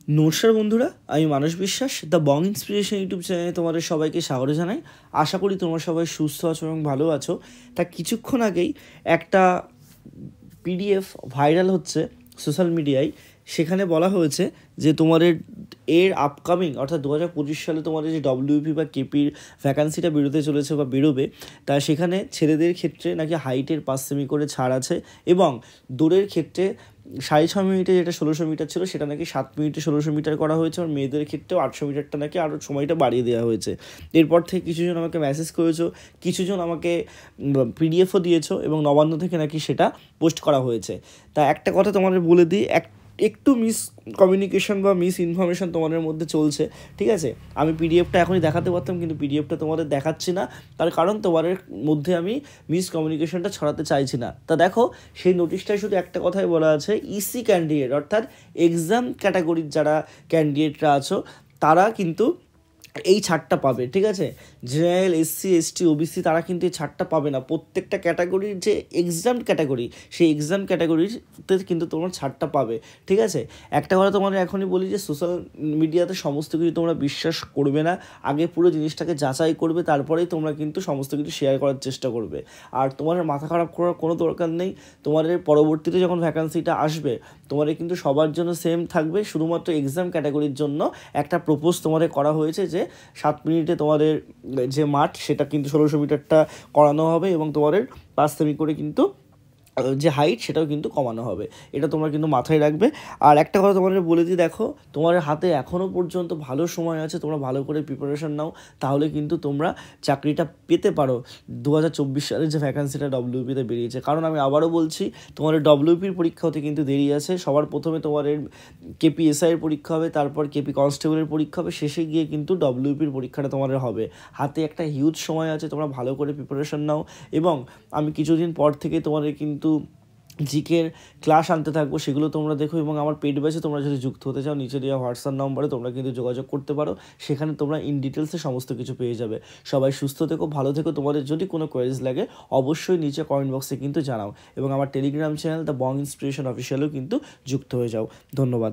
নমস্কার বন্ধুরা, আমি মানস বিশ্বাস দ্য বং ইন্সপিরেশন ইউটিউব চ্যানেলে তোমাদের সবাইকে স্বাগত জানাই। আশা করি তোমরা সবাই সুস্থ আছো এবং ভালো আছো। তা কিছুক্ষণ আগেই একটা পিডিএফ ভাইরাল হচ্ছে সোশ্যাল মিডিয়ায়। সেখানে বলা হয়েছে যে তোমাদের এর আপকামিং অর্থাৎ 2025 সালে তোমাদের যে ডব্লিউপি বা কেপির ভ্যাকান্সিটা বেরোতে চলেছে বা বেরোবে, তা সেখানে ছেলেদের ক্ষেত্রে নাকি হাইটের 5 সেমি করে ছাড় আছে এবং দৌড়ের ক্ষেত্রে 6.5 মিনিটে যেটা 1600 মিটার ছিল সেটা নাকি 7 মিনিটে 1600 মিটার করা হয়েছে। আর মেয়েদের ক্ষেত্রেও 800 মিটারটা নাকি আরও সময়টা বাড়িয়ে দেওয়া হয়েছে। এরপর থেকে কিছুজন আমাকে মেসেজ করেছো, কিছুজন আমাকে পিডিএফও দিয়েছো এবং নবান্ন থেকে নাকি সেটা পোস্ট করা হয়েছে। তা একটা কথা তোমাদের বলে দিই, একটু মিস কমিউনিকেশন বা মিস ইনফরমেশান তোমাদের মধ্যে চলছে, ঠিক আছে? আমি পিডিএফটা এখনই দেখাতে পারতাম, কিন্তু পিডিএফটা তোমাদের দেখাচ্ছি না, তার কারণ তোমাদের মধ্যে আমি মিস কমিউনিকেশনটা ছড়াতে চাইছি না। তা দেখো, সেই নোটিশটায় শুধু একটা কথাই বলা আছে, ইসি ক্যান্ডিডেট অর্থাৎ এক্সাম ক্যাটাগরির যারা ক্যান্ডিডেটরা আছো তারা কিন্তু এই ছাড়টা পাবে, ঠিক আছে? জেনারেল, এসসি, এসটি, ওবিসি তারা কিন্তু এই ছাড়টা পাবে না। প্রত্যেকটা ক্যাটাগরির যে এক্সাম ক্যাটাগরি, সেই এক্সাম ক্যাটাগরিতে কিন্তু তোমরা ছাড়টা পাবে, ঠিক আছে? একটা কথা তোমাদের এখনই বলি যে সোশ্যাল মিডিয়াতে সমস্ত কিছু তোমরা বিশ্বাস করবে না, আগে পুরো জিনিসটাকে যাচাই করবে, তারপরেই তোমরা কিন্তু সমস্ত কিছু শেয়ার করার চেষ্টা করবে। আর তোমাদের মাথা খারাপ করার কোনো দরকার নেই। তোমাদের পরবর্তীতে যখন ভ্যাকান্সিটা আসবে, তোমাদের কিন্তু সবার জন্য সেম থাকবে। শুধুমাত্র এক্সাম ক্যাটাগরির জন্য একটা প্রপোজ তোমাদের করা হয়েছে যে 7 মিনিটে তোমাদের যে মাঠ সেটা কিন্তু 1600 মিটারটা করানো হবে এবং তোমাদের 5 সেমি করে কিন্তু যে হাইট সেটাও কিন্তু কমানো হবে। এটা তোমরা কিন্তু মাথায় রাখবে। আর একটা কথা তোমাদের বলে দিই, দেখো তোমাদের হাতে এখনও পর্যন্ত ভালো সময় আছে, তোমরা ভালো করে প্রিপারেশন নাও, তাহলে কিন্তু তোমরা চাকরিটা পেতে পারো 2024 সালের যে ভ্যাকান্সিটা ডব্লিউপিতে বেরিয়েছে। কারণ আমি আবারও বলছি, তোমাদের ডব্লিউপির পরীক্ষা হতে কিন্তু দেরি আছে। সবার প্রথমে তোমাদের কেপি এসআইয়ের পরীক্ষা হবে, তারপর কেপি কনস্টেবলের পরীক্ষা হবে, শেষে গিয়ে কিন্তু ডব্লিউপির পরীক্ষাটা তোমাদের হবে। হাতে একটা হিউজ সময় আছে, তোমরা ভালো করে প্রিপারেশন নাও। এবং আমি কিছুদিন পর থেকে তোমাদের কিন্তু জিকের ক্লাস আনতে থাকবো, সেগুলো তোমরা দেখো। এবং আমার পেড ব্যাচে তোমরা যদি যুক্ত হতে চাও, নিচে দেওয়া হোয়াটসঅ্যাপ নম্বরে তোমরা কিন্তু যোগাযোগ করতে পারো, সেখানে তোমরা ইন ডিটেলসে সমস্ত কিছু পেয়ে যাবে। সবাই সুস্থ থেকো, ভালো থেকো। তোমাদের যদি কোনো কোয়েরিজ লাগে অবশ্যই নিচে কমেন্ট বক্সে কিন্তু জানাও, এবং আমার Telegram channel the bong inspiration অফিসিয়ালেও কিন্তু যুক্ত হয়ে যাও। ধন্যবাদ।